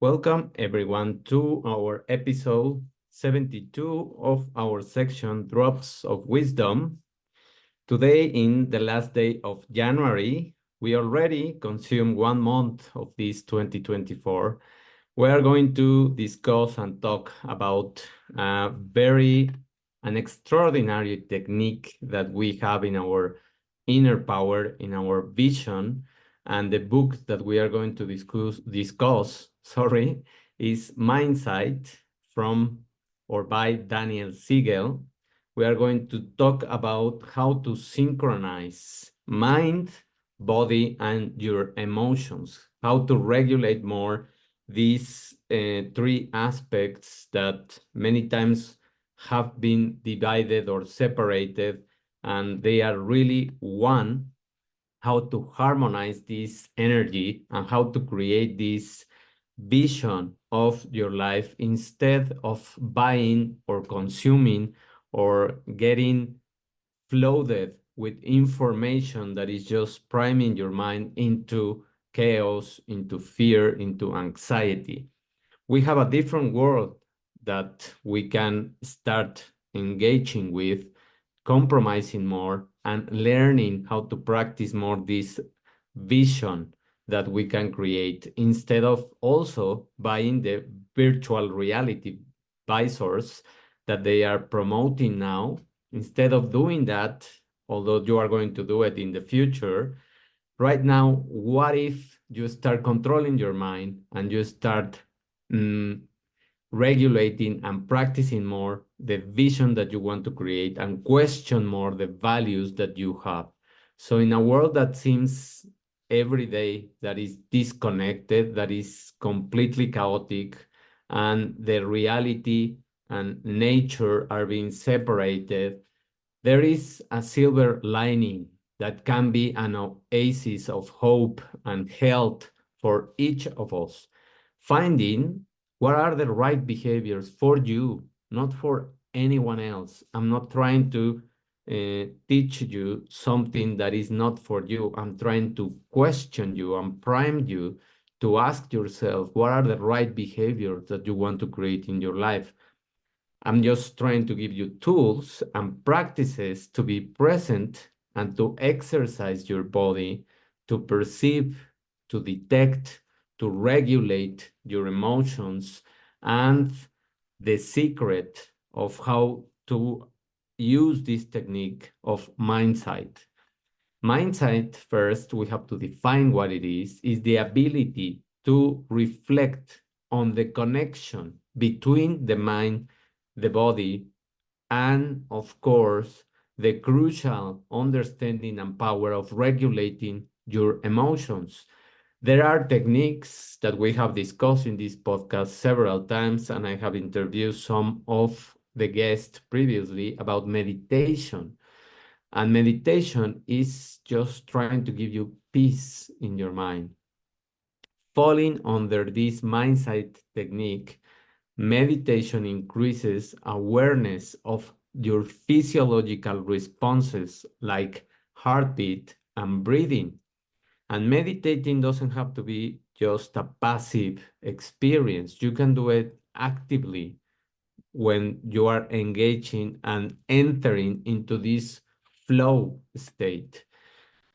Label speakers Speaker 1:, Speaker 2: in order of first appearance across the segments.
Speaker 1: Welcome everyone to our episode 72 of our section Drops of Wisdom. Today, in the last day of January, we already consumed 1 month of this 2024. We are going to discuss and talk about an extraordinary technique that we have in our inner power, in our vision. And the book that we are going to discuss, is Mindsight from or by Daniel Siegel. We are going to talk about how to synchronize mind, body, and your emotions, how to regulate more these three aspects that many times have been divided or separated, and they are really one. How to harmonize this energy and how to create this vision of your life instead of buying or consuming or getting flooded with information that is just priming your mind into chaos, into fear, into anxiety. We have a different world that we can start engaging with, compromising more, and learning how to practice more this vision that we can create instead of also buying the virtual reality visors that they are promoting now. Instead of doing that, although you are going to do it in the future, right now, what if you start controlling your mind and you start regulating and practicing more the vision that you want to create and question more the values that you have? So in a world that seems every day that is disconnected, that is completely chaotic, and the reality and nature are being separated, there is a silver lining that can be an oasis of hope and health for each of us. Finding what are the right behaviors for you, not for anyone else. I'm not trying to teach you something that is not for you. I'm trying to question you and prime you to ask yourself, what are the right behaviors that you want to create in your life? I'm just trying to give you tools and practices to be present and to exercise your body, to perceive, to detect, to regulate your emotions, and the secret of how to use this technique of mindsight. Mindsight, first, we have to define what it is the ability to reflect on the connection between the mind, the body, and of course, the crucial understanding and power of regulating your emotions. There are techniques that we have discussed in this podcast several times, and I have interviewed some of the guests previously about meditation. And meditation is just trying to give you peace in your mind. Falling under this mindset technique, meditation increases awareness of your physiological responses like heartbeat and breathing. And meditating doesn't have to be just a passive experience. You can do it actively when you are engaging and entering into this flow state.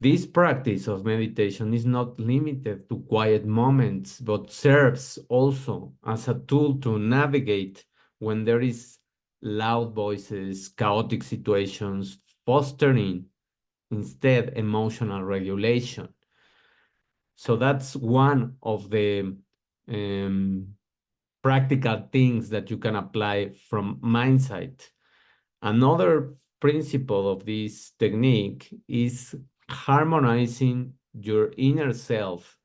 Speaker 1: This practice of meditation is not limited to quiet moments, but serves also as a tool to navigate when there is loud voices, chaotic situations, fostering instead emotional regulation. So that's one of the practical things that you can apply from mindsight. Another principle of this technique is harmonizing your inner self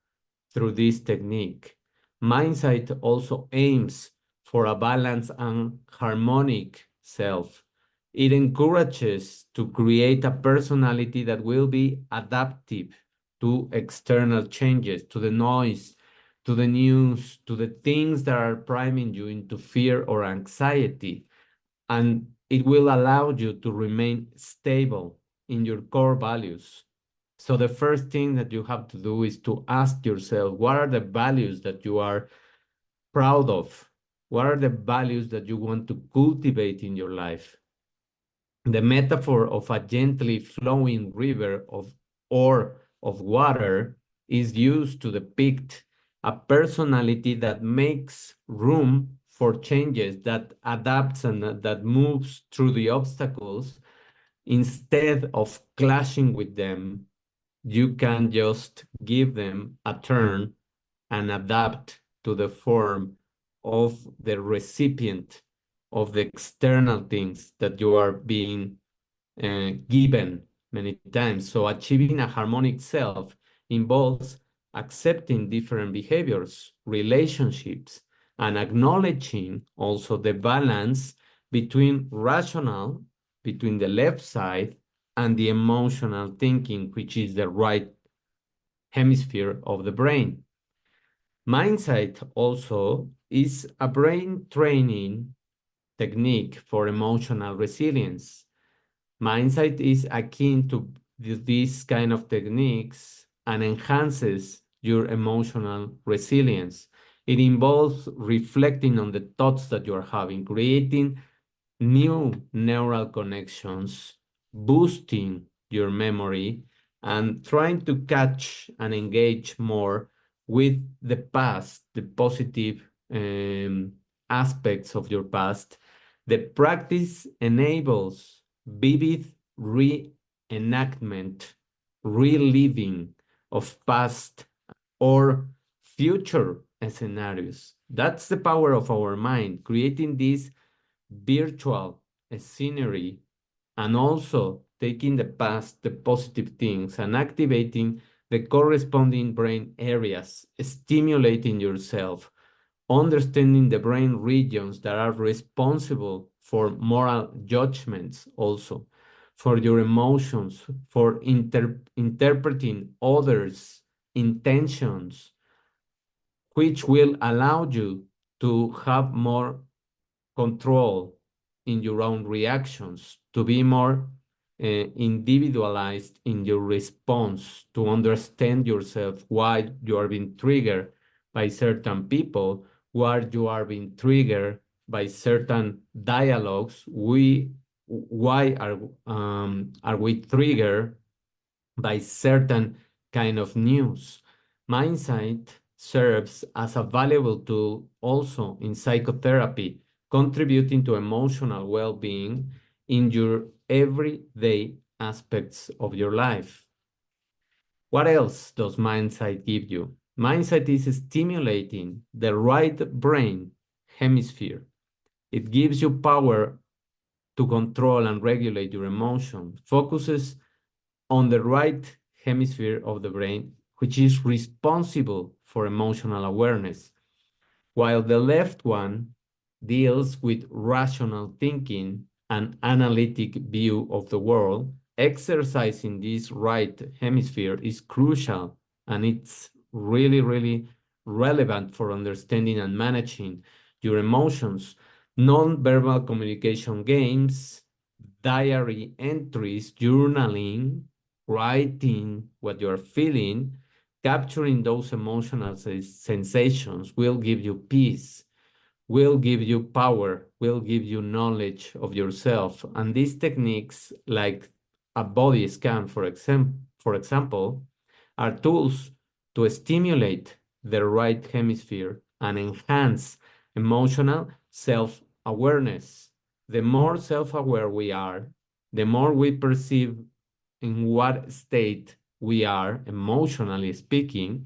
Speaker 1: through this technique. Mindsight also aims for a balanced and harmonic self. It encourages to create a personality that will be adaptive to external changes, to the noise, to the news, to the things that are priming you into fear or anxiety. And it will allow you to remain stable in your core values. So the first thing that you have to do is to ask yourself, what are the values that you are proud of? What are the values that you want to cultivate in your life? The metaphor of a gently flowing river or of water is used to depict a personality that makes room for changes, that adapts and that moves through the obstacles. Instead of clashing with them, you can just give them a turn and adapt to the form of the recipient of the external things that you are being given many times. So achieving a harmonic self involves accepting different behaviors, relationships, and acknowledging also the balance between rational, between the left side, and the emotional thinking, which is the right hemisphere of the brain. Mindsight also is a brain training technique for emotional resilience. Mindsight is akin to these kind of techniques and enhances your emotional resilience. It involves reflecting on the thoughts that you're having, creating new neural connections, boosting your memory, and trying to catch and engage more with the past, the positive aspects of your past. The practice enables vivid reenactment, reliving of past or future scenarios. That's the power of our mind, creating this virtual scenery and also taking the past, the positive things, and activating the corresponding brain areas, stimulating yourself, understanding the brain regions that are responsible for moral judgments also, for your emotions, for interpreting others' intentions, which will allow you to have more control in your own reactions, to be more individualized in your response, to understand yourself, why you are being triggered by certain people, why you are being triggered by certain dialogues. Why are we triggered by certain kind of news? Mindsight serves as a valuable tool also in psychotherapy, contributing to emotional well-being in your everyday aspects of your life. What else does mindsight give you? Mindsight is stimulating the right brain hemisphere. It gives you power to control and regulate your emotions, focuses on the right hemisphere of the brain, which is responsible for emotional awareness, while the left one deals with rational thinking and analytic view of the world. Exercising this right hemisphere is crucial, and it's really, really relevant for understanding and managing your emotions. Non-verbal communication games, diary entries, journaling, writing what you're feeling, capturing those emotional sensations will give you peace, will give you power, will give you knowledge of yourself. And these techniques, like a body scan, for example, are tools to stimulate the right hemisphere and enhance emotional self-awareness. The more self-aware we are, the more we perceive in what state we are, emotionally speaking,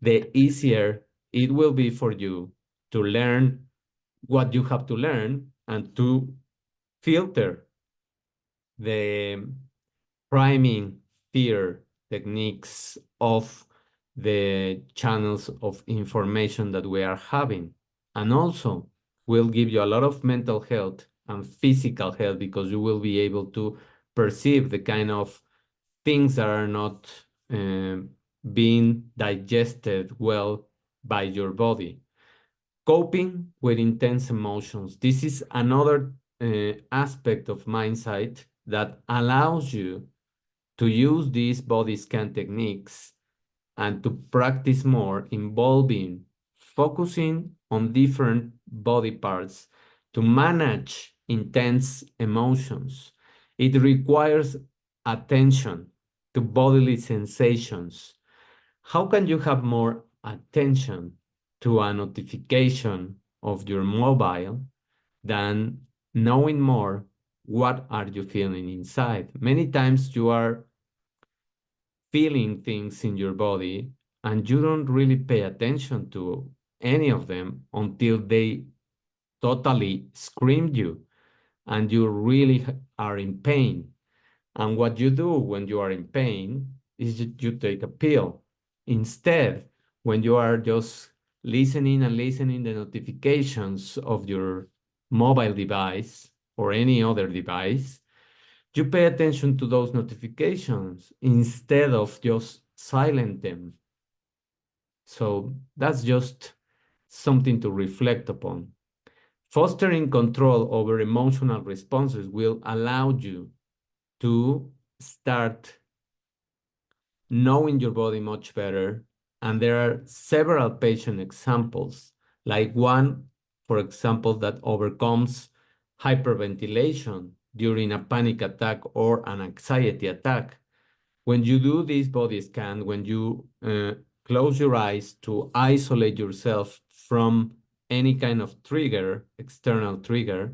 Speaker 1: the easier it will be for you to learn what you have to learn and to filter the priming fear techniques of the channels of information that we are having. And also will give you a lot of mental health and physical health, because you will be able to perceive the kind of things that are not being digested well by your body. Coping with intense emotions. This is another aspect of mindsight that allows you to use these body scan techniques and to practice more involving focusing on different body parts to manage intense emotions. It requires attention to bodily sensations. How can you have more attention to a notification of your mobile than knowing more what are you feeling inside? Many times you are feeling things in your body and you don't really pay attention to any of them until they totally screamed you and you really are in pain. And what you do when you are in pain is you take a pill. Instead, when you are just listening and listening the notifications of your mobile device or any other device, you pay attention to those notifications instead of just silent them. So that's just something to reflect upon. Fostering control over emotional responses will allow you to start knowing your body much better. And there are several patient examples, like one, for example, that overcomes hyperventilation during a panic attack or an anxiety attack. When you do this body scan, when you close your eyes to isolate yourself from any kind of trigger, external trigger,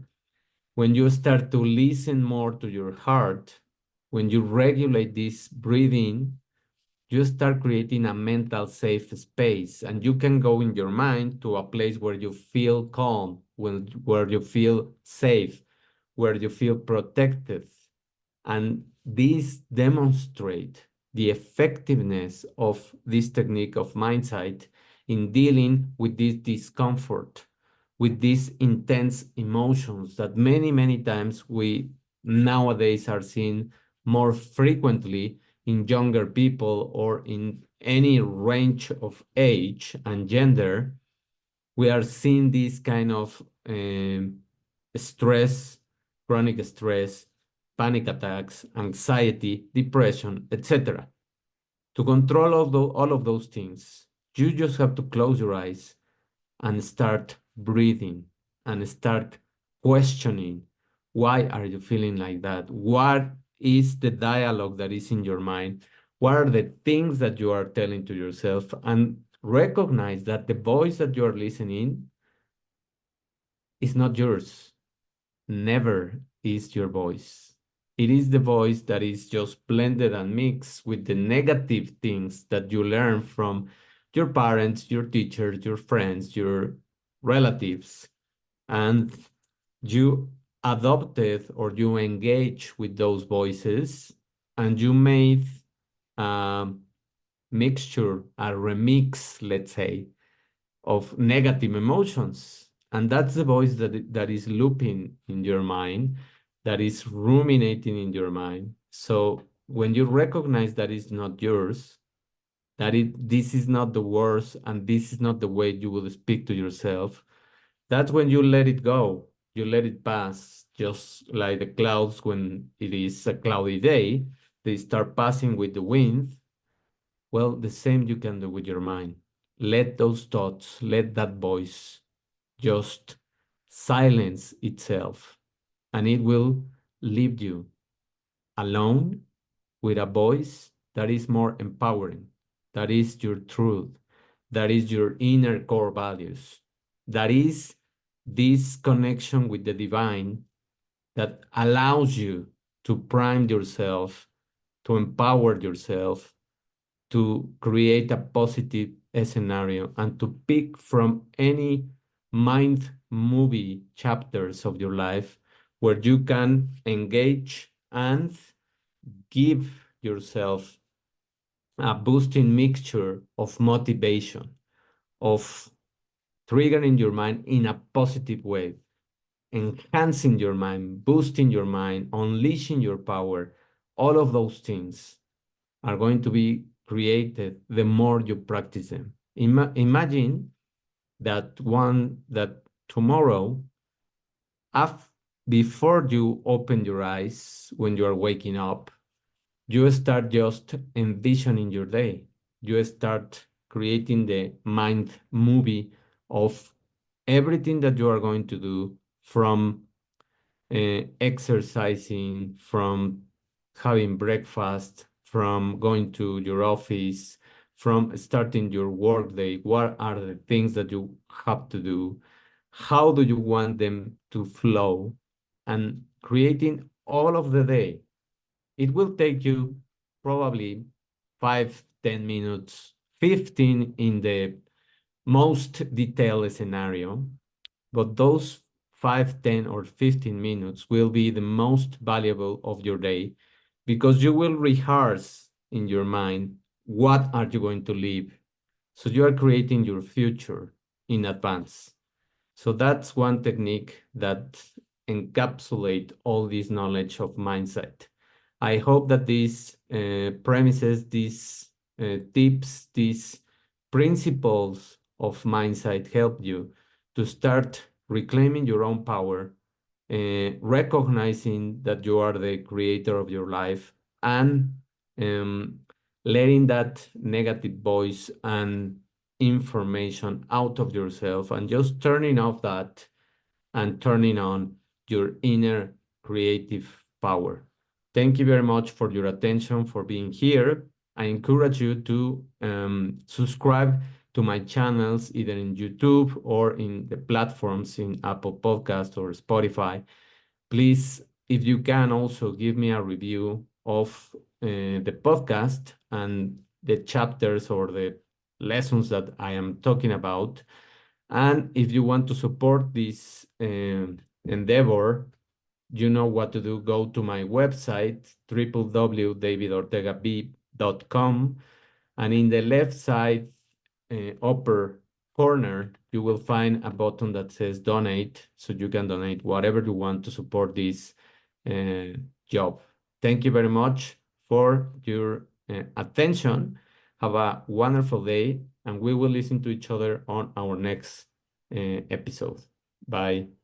Speaker 1: when you start to listen more to your heart, when you regulate this breathing, you start creating a mental safe space, and you can go in your mind to a place where you feel calm, where you feel safe, where you feel protected. And these demonstrate the effectiveness of this technique of mindsight in dealing with this discomfort, with these intense emotions that many times we nowadays are seeing more frequently in younger people or in any range of age and gender. We are seeing this kind of stress, chronic stress, panic attacks, anxiety, depression, etc. To control all of those things, you just have to close your eyes and start breathing and start questioning, why are you feeling like that? What is the dialogue that is in your mind? What are the things that you are telling to yourself? And recognize that the voice that you are listening is not yours. Never is your voice. It is the voice that is just blended and mixed with the negative things that you learn from your parents, your teachers, your friends, your relatives, and you adopted or you engage with those voices, and you made a mixture, a remix, let's say, of negative emotions. And that's the voice that is looping in your mind, that is ruminating in your mind. So when you recognize that it's not yours, this is not the words and this is not the way you will speak to yourself, that's when you let it go. You let it pass, just like the clouds when it is a cloudy day, they start passing with the wind. Well, the same you can do with your mind. Let those thoughts, let that voice just silence itself, and it will leave you alone with a voice that is more empowering, that is your truth, that is your inner core values, that is this connection with the divine that allows you to prime yourself, to empower yourself, to create a positive scenario, and to pick from any mind movie chapters of your life where you can engage and give yourself a boosting mixture of motivation, of triggering your mind in a positive way, enhancing your mind, boosting your mind, unleashing your power. All of those things are going to be created the more you practice them. Imagine that tomorrow, af before you open your eyes when you are waking up, you start just envisioning your day. You start creating the mind movie of everything that you are going to do, from exercising, from having breakfast, from going to your office, from starting your workday. What are the things that you have to do? How do you want them to flow? And creating all of the day. It will take you probably 5, 10 minutes, 15 in the most detailed scenario, but those 5, 10, or 15 minutes will be the most valuable of your day, because you will rehearse in your mind what are you going to live. So you are creating your future in advance. So that's one technique that encapsulate all this knowledge of mindset. I hope that these premises, these tips, these principles of mindset help you to start reclaiming your own power, recognizing that you are the creator of your life, and um, letting that negative voice and information out of yourself, and just turning off that and turning on your inner creative power. Thank you very much for your attention, for being here. I encourage you to subscribe to my channels, either in YouTube or in the platforms in Apple Podcast or Spotify. Please, if you can, also give me a review of the podcast and the chapters or the lessons that I am talking about. And if you want to support this endeavor, you know what to do. Go to my website, www.davidortegab.com, and in the left side upper corner, you will find a button that says donate, so you can donate whatever you want to support this uh, job. Thank you very much for your attention. Have a wonderful day, and we will listen to each other on our next episode. Bye.